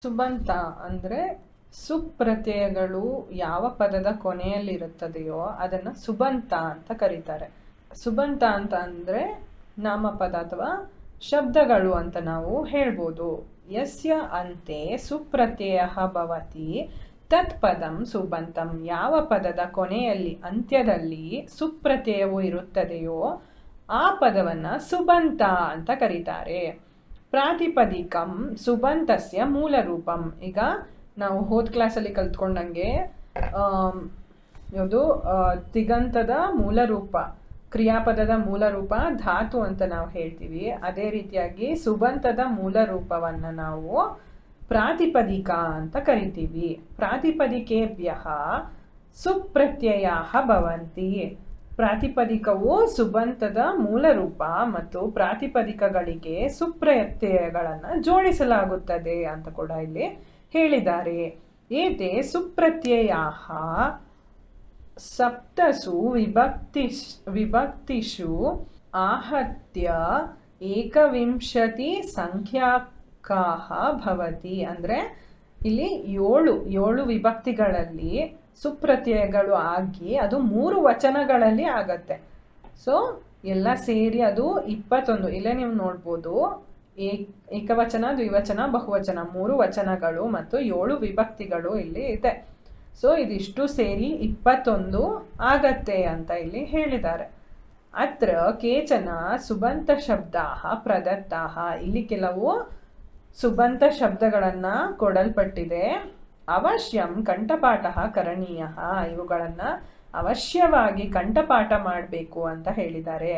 ಸುಬಂತ ಅಂದರೆ ಸುಪ್ರತ್ಯಯಗಳು ಯಾವ ಪದದ ಕೊನೆಯಲ್ಲಿರುತ್ತದೆಯೋ ಅದನ್ನು ಸುಬಂತ ಅಂತ ಕರೀತಾರೆ. ಸುಬಂತ ಅಂತ ಅಂದರೆ ನಾಮಪದ ಅಥವಾ ಶಬ್ದಗಳು ಅಂತ ನಾವು ಹೇಳ್ಬೋದು. ಯಸ್ಯ ಅಂತೆ ಸುಪ್ರತ್ಯಯ ಭವತಿ ತತ್ಪದಂ ಸುಬಂತಂ. ಯಾವ ಪದದ ಕೊನೆಯಲ್ಲಿ ಅಂತ್ಯದಲ್ಲಿ ಸುಪ್ರತ್ಯಯವು ಇರುತ್ತದೆಯೋ ಆ ಪದವನ್ನು ಸುಬಂತ ಅಂತ ಕರೀತಾರೆ. ಪ್ರಾತಿಪದಿಕಂ ಸುಬಂತಸ್ಯ ಮೂಲ ರೂಪಂ. ಈಗ ನಾವು ಹೋದ ಕ್ಲಾಸಲ್ಲಿ ಕಲ್ತ್ಕೊಂಡಂಗೆ ಯಾವುದು ತಿಗಂತದ ಮೂಲ ರೂಪ, ಕ್ರಿಯಾಪದದ ಮೂಲ ರೂಪ ಧಾತು ಅಂತ ನಾವು ಹೇಳ್ತೀವಿ. ಅದೇ ರೀತಿಯಾಗಿ ಸುಬಂತದ ಮೂಲ ರೂಪವನ್ನು ನಾವು ಪ್ರಾತಿಪದಿಕ ಅಂತ ಕರಿತೀವಿ. ಪ್ರಾತಿಪದಿಕೇಭ್ಯಃ ಸುಪ್ರತ್ಯಯಾಃ ಭವಂತಿ. ಪ್ರಾತಿಪದಿಕವು ಸುಬಂತದ ಮೂಲ ರೂಪ ಮತ್ತು ಪ್ರಾತಿಪದಿಕಗಳಿಗೆ ಸುಪ್ರತ್ಯಯಗಳನ್ನು ಜೋಡಿಸಲಾಗುತ್ತದೆ ಅಂತ ಕೂಡ ಇಲ್ಲಿ ಹೇಳಿದ್ದಾರೆ. ಏತೆ ಸುಪ್ರತ್ಯಯಾಃ ಸಪ್ತಸು ವಿಭಕ್ತಿಷು ಆಹತ್ಯ ಏಕವಿಂಶತಿ ಸಂಖ್ಯಾಕಾಃ ಭವತಿ. ಅಂದರೆ ಇಲ್ಲಿ ಏಳು ವಿಭಕ್ತಿಗಳಲ್ಲಿ ಸುಪ್ರತ್ಯಯಗಳು ಆಗಿ ಅದು 3 ವಚನಗಳಲ್ಲಿ ಆಗತ್ತೆ. ಸೊ ಎಲ್ಲ ಸೇರಿ ಅದು 21. ಇಲ್ಲೇ ನೀವು ನೋಡ್ಬೋದು, ಏಕವಚನ, ದ್ವಿವಚನ, ಬಹುವಚನ 3 ವಚನಗಳು ಮತ್ತು 7 ವಿಭಕ್ತಿಗಳು ಇಲ್ಲಿ ಇದೆ. ಸೊ ಇದಿಷ್ಟು ಸೇರಿ 21 ಆಗತ್ತೆ ಅಂತ ಇಲ್ಲಿ ಹೇಳಿದ್ದಾರೆ. ಅತ್ರ ಕೇಚನ ಸುಬಂತ ಶಬ್ದಾಃ ಪ್ರದತ್ತಾಃ. ಇಲ್ಲಿ ಕೆಲವು ಸುಬಂತ ಶಬ್ದಗಳನ್ನು ಕೊಡಲ್ಪಟ್ಟಿದೆ. ಅವಶ್ಯಂ ಕಂಠಪಾಠ ಕರಣೀಯ. ಇವುಗಳನ್ನು ಅವಶ್ಯವಾಗಿ ಕಂಠಪಾಠ ಮಾಡಬೇಕು ಅಂತ ಹೇಳಿದ್ದಾರೆ.